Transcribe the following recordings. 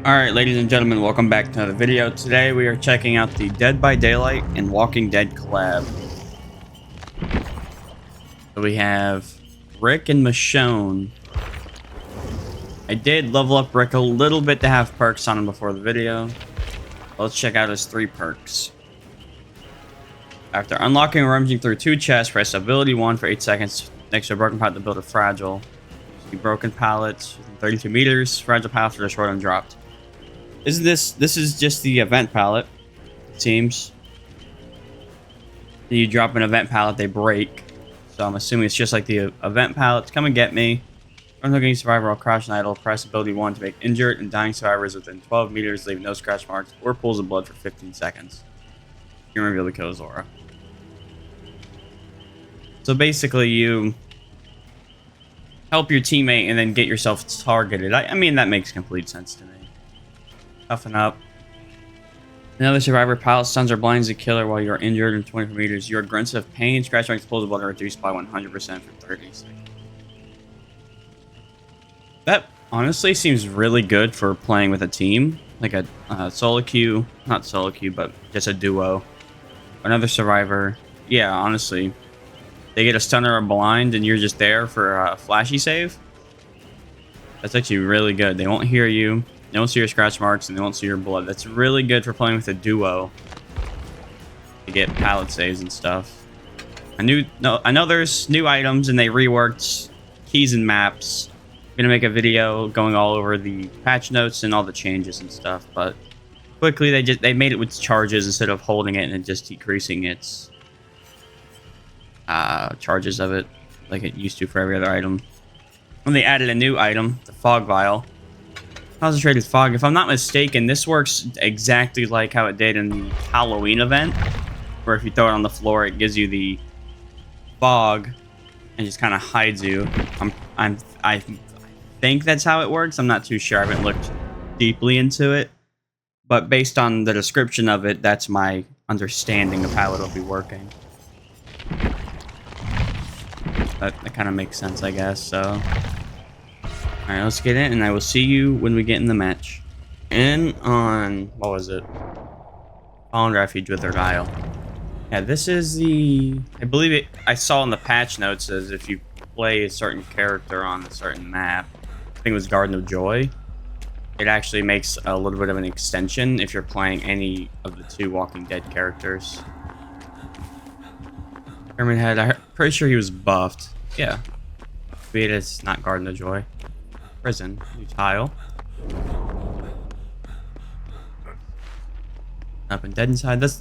Alright, ladies and gentlemen, welcome back to another video. Today we are checking out the Dead by Daylight and Walking Dead collab. So we have Rick and Michonne. I did level up Rick a little bit to have perks on him before the video. Let's check out his 3 perks. After unlocking or rummaging through 2 chests, press ability 1 for 8 seconds next to a broken pallet to build a fragile. The broken pallets within 32 meters, fragile pallets are destroyed and dropped. This is just the event palette, it seems. You drop an event palette, they break. So I'm assuming it's just like the event pallets. Come and get me. Unhooking survivor while crouched and idle. Press ability 1 to make injured and dying survivors within 12 meters leave no scratch marks or pools of blood for 15 seconds. You can reveal the kill Zora. So basically you help your teammate and then get yourself targeted. I mean, that makes complete sense to me. Toughen up. Another survivor pallet stuns or blinds the killer while you are injured in 24 meters. Your grunts of pain, scratch marks, pulls of blood are reduced by 100% for 30 seconds. That honestly seems really good for playing with a team, like a solo queue, not solo queue, but just a duo. Another survivor. Yeah, honestly, they get a stun or a blind, and you're just there for a flashy save. That's actually really good. They won't hear you. They won't see your scratch marks, and they won't see your blood. That's really good for playing with a duo to get pallet saves and stuff. I know there's new items, and they reworked keys and maps. I'm gonna make a video going all over the patch notes and all the changes and stuff. But quickly, they made it with charges instead of holding it and just decreasing its charges of it like it used to for every other item. And they added a new item, the fog vial. Concentrated fog. If I'm not mistaken, this works exactly like how it did in the Halloween event, where if you throw it on the floor, it gives you the fog and just kind of hides you. I think that's how it works. I'm not too sure. I haven't looked deeply into it, but based on the description of it, that's my understanding of how it'll be working. That kind of makes sense, I guess. So. Alright, let's get in, and I will see you when we get in the match. In on, what was it? Fallen Refuge with their dial. Yeah, this is the, I believe it, I saw in the patch notes as if you play a certain character on a certain map, I think it was Garden of Joy, it actually makes a little bit of an extension if you're playing any of the 2 Walking Dead characters. Pyramid Head, I'm pretty sure he was buffed. Yeah. But it's not Garden of Joy. Prison, new tile. Up and dead inside. That's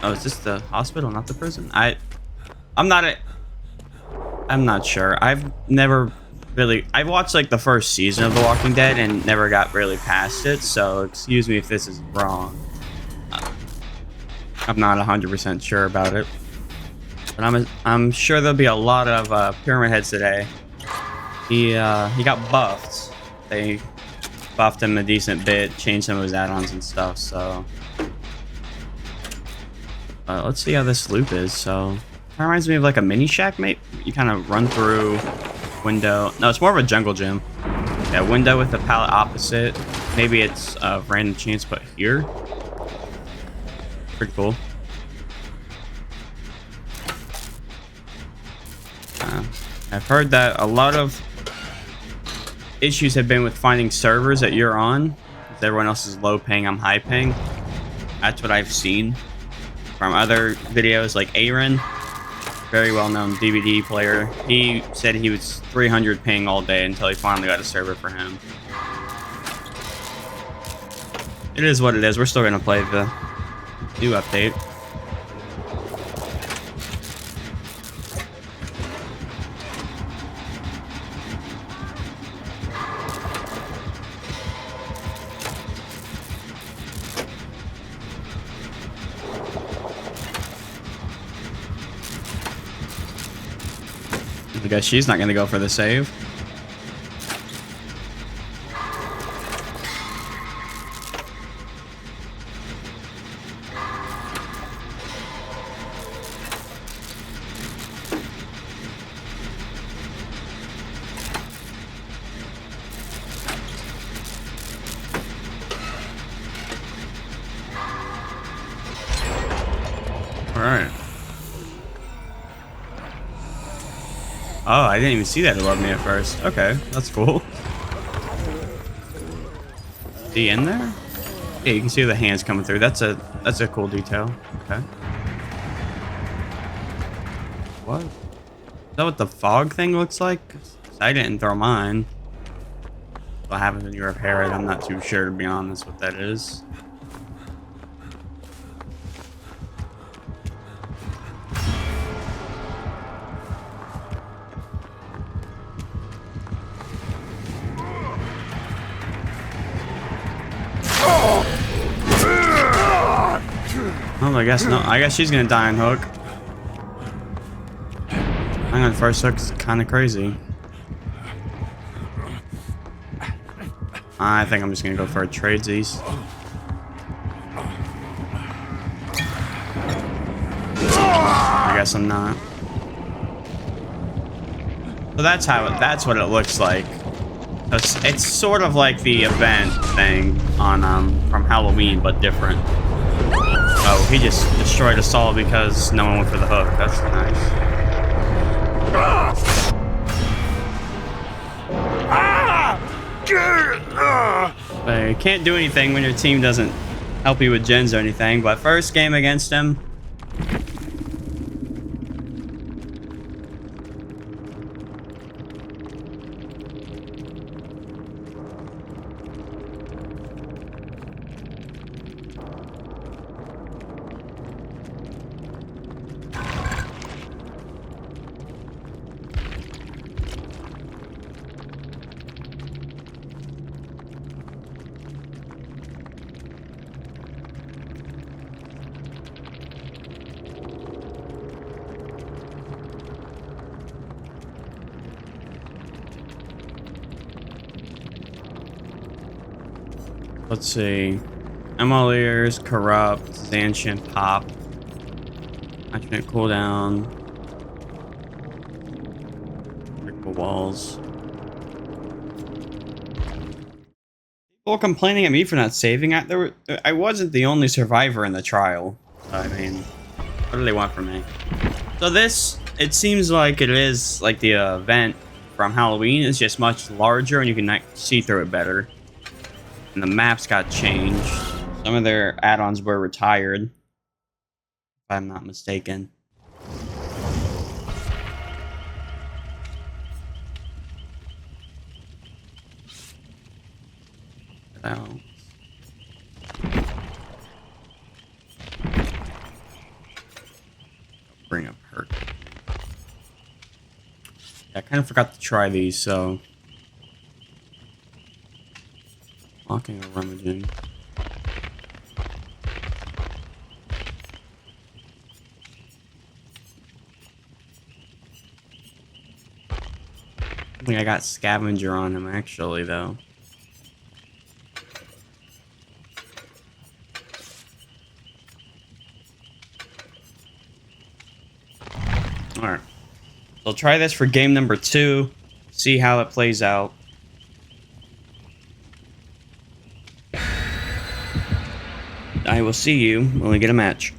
oh, is this the hospital, not the prison? I'm not sure. I've never really, I watched like the first season of The Walking Dead and never got really past it, so excuse me if this is wrong. I'm not 100% sure about it, but I'm sure there'll be a lot of Pyramid Heads today. He got buffed. They buffed him a decent bit, changed some of his add-ons and stuff, so let's see how this loop is. So it reminds me of like a mini shack, mate. You kind of run through window. No, it's more of a jungle gym. Yeah, window with the pallet opposite. Maybe it's a random chance put here. Pretty cool. I've heard that a lot of issues have been with finding servers that you're on. If everyone else is low paying, I'm high paying. That's what I've seen from other videos, like Aaron, very well-known DVD player. He said he was 300 ping all day until he finally got a server for him. It is what it is. We're still gonna play the new update. I guess she's not going to go for the save. All right. Oh, I didn't even see that above me at first. Okay, that's cool. Is he in there? Yeah, you can see the hands coming through. That's a cool detail. Okay. What? Is that what the fog thing looks like? I didn't throw mine. What happens when you repair it? I'm not too sure, to be honest, what that is. Oh, I guess no. I guess she's gonna die on hook. Hang on, first hook is kind of crazy. I think I'm just gonna go for a tradesies. I guess I'm not. So that's what it looks like. It's sort of like the event thing on from Halloween, but different. Oh, he just destroyed us all because no one went for the hook. That's nice. But you can't do anything when your team doesn't help you with gens or anything. But first game against him. Let's see. Emoliers, Corrupt, Zanshin, Pop. Alternate cooldown. Critical walls. People complaining at me for not saving. I wasn't the only survivor in the trial. I mean, what do they want from me? So this, it seems like it is like the event from Halloween. It's just much larger and you can see through it better. And the maps got changed. Some of their add-ons were retired, if I'm not mistaken. Out. Bring up hurt. Yeah, I kind of forgot to try these, so. Locking or rummaging. I think I got scavenger on him actually, though. Alright. So I'll try this for game number 2. See how it plays out. I will see you when we get a match.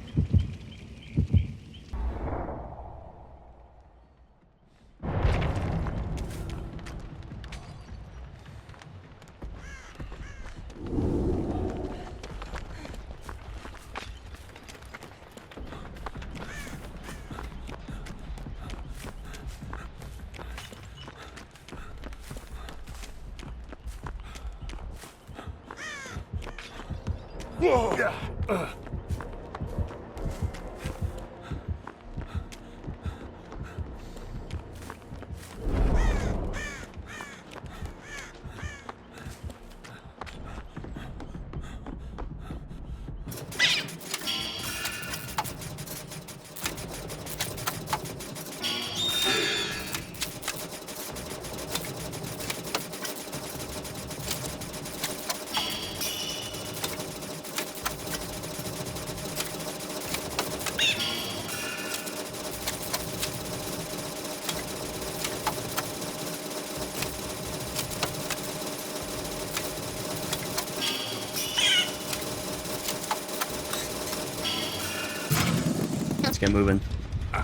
let's get moving. I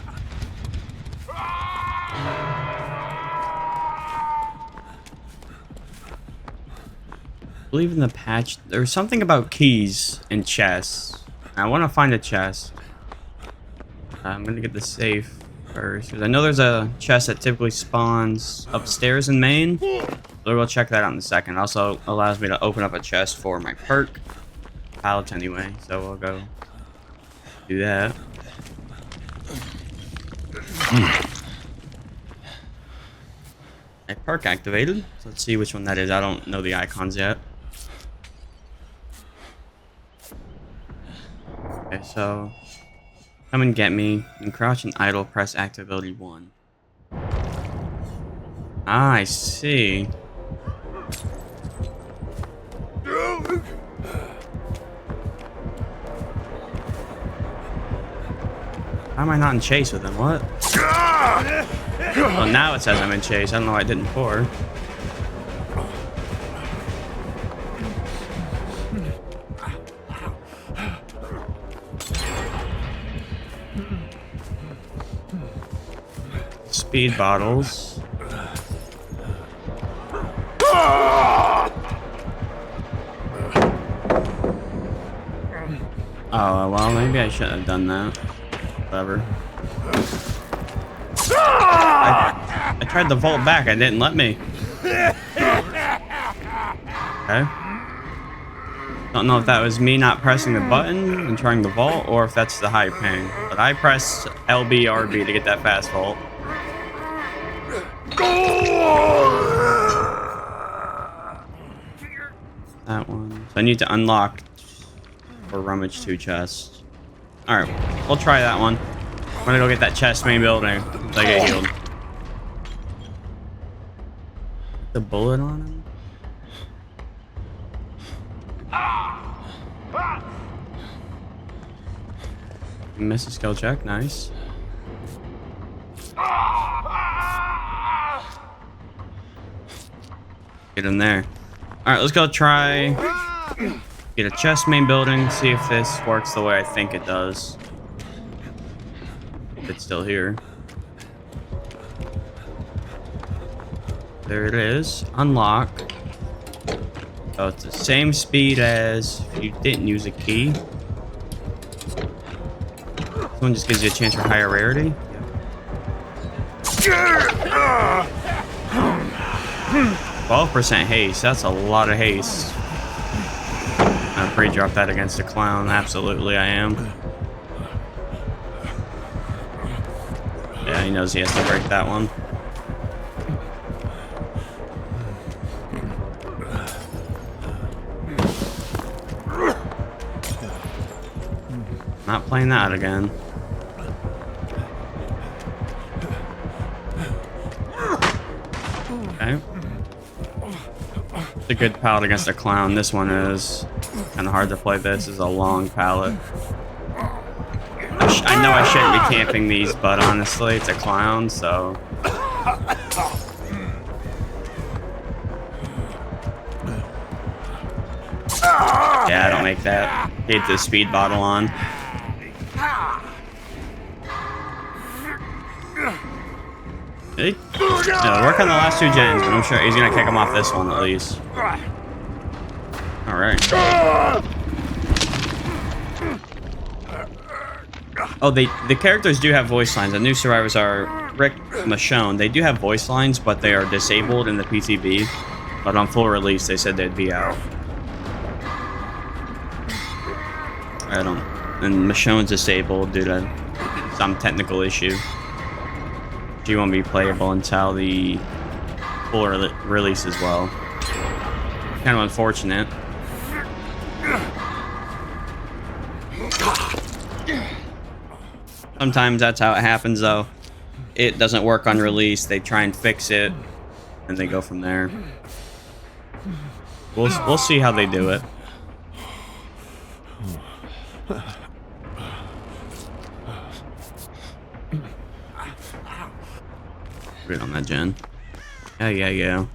believe in the patch, there's something about keys and chests. I want to find a chest. I'm going to get the safe first, because I know there's a chest that typically spawns upstairs in main. So we'll check that out in a second. Also allows me to open up a chest for my perk. Pallets anyway, so we'll go do that. A perk activated. So let's see which one that is. I don't know the icons yet. Okay, so come and get me. And crouch and idle, press active ability 1. Ah, I see. Why am I not in chase with him? What? Well, now it says I'm in chase. I don't know why I didn't before. Speed bottles. Oh, well, maybe I shouldn't have done that. Whatever. I tried to vault back. I didn't let me. Okay. Don't know if that was me not pressing the button and trying to vault, or if that's the high ping. But I pressed LB, RB to get that fast vault. That one. So I need to unlock or rummage 2 chests. Alright, we'll try that one. I'm gonna go get that chest main building until I get healed. The bullet on him? Miss a skill check, nice. Get in there. Alright, let's go try get a chest main building, see if this works the way I think it does. If it's still here. There it is. Unlock. So it's the same speed as if you didn't use a key. This one just gives you a chance for higher rarity. 12% haste. That's a lot of haste. I'm pre-drop that against a clown. Absolutely, I am. Yeah, he knows he has to break that one. Not playing that again. Okay. It's a good pallet against a clown. This one is kind of hard to play. This is a long pallet. I know I shouldn't be camping these, but honestly, it's a clown, so... Yeah, I don't make that. Get the speed bottle on. Hey. Yeah, work on the last 2 gens, but I'm sure he's gonna kick him off this one at least. Alright. Oh, the characters do have voice lines. The new survivors are Rick, Michonne. They do have voice lines, but they are disabled in the PTB. But on full release, they said they'd be out. I don't. And Michonne's disabled due to some technical issue. She won't be playable until the full release as well. Kind of unfortunate. Sometimes that's how it happens, though. It doesn't work on release. They try and fix it, and they go from there. We'll see how they do it. Good on that gen. Yeah.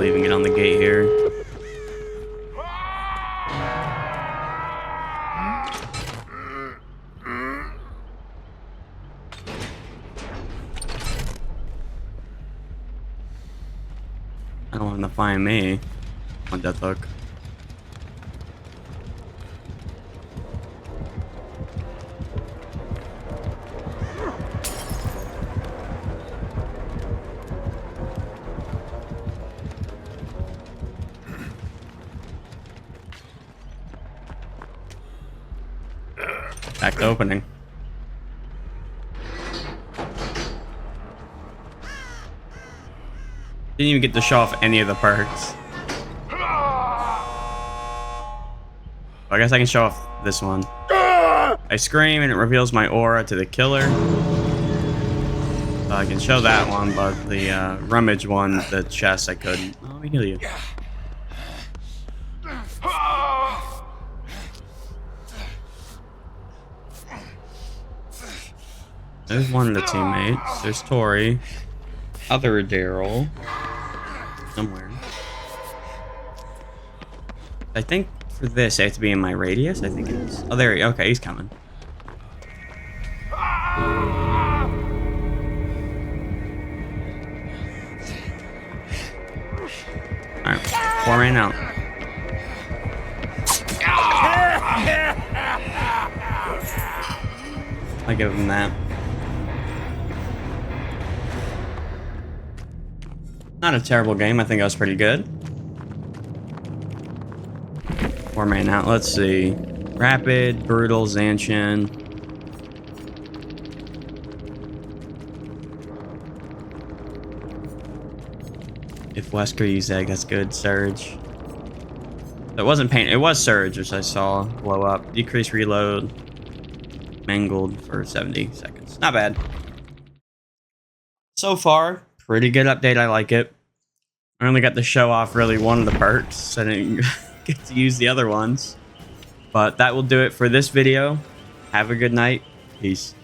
leaving it on the gate here. I don't want him to find me on Death Hook. Back to opening. Didn't even get to show off any of the perks. I guess I can show off this one. I scream and it reveals my aura to the killer. So I can show that one, but the rummage one, the chest, I couldn't. Oh, let me heal you. There's one of the teammates. There's Tori. Other Daryl. Somewhere. I think for this, I have to be in my radius. I think it is. Oh, there he is. Okay, he's coming. Alright, 4 man out. I'll give him that. Not a terrible game. I think I was pretty good. 4 man out. Let's see. Rapid, Brutal, Zancian. If Wesker used egg, that's good. Surge. It wasn't paint. It was Surge, which I saw blow up. Decrease reload. Mangled for 70 seconds. Not bad. So far, pretty good update. I like it. I only got to show off really one of the perks. I didn't get to use the other ones. But that will do it for this video. Have a good night. Peace.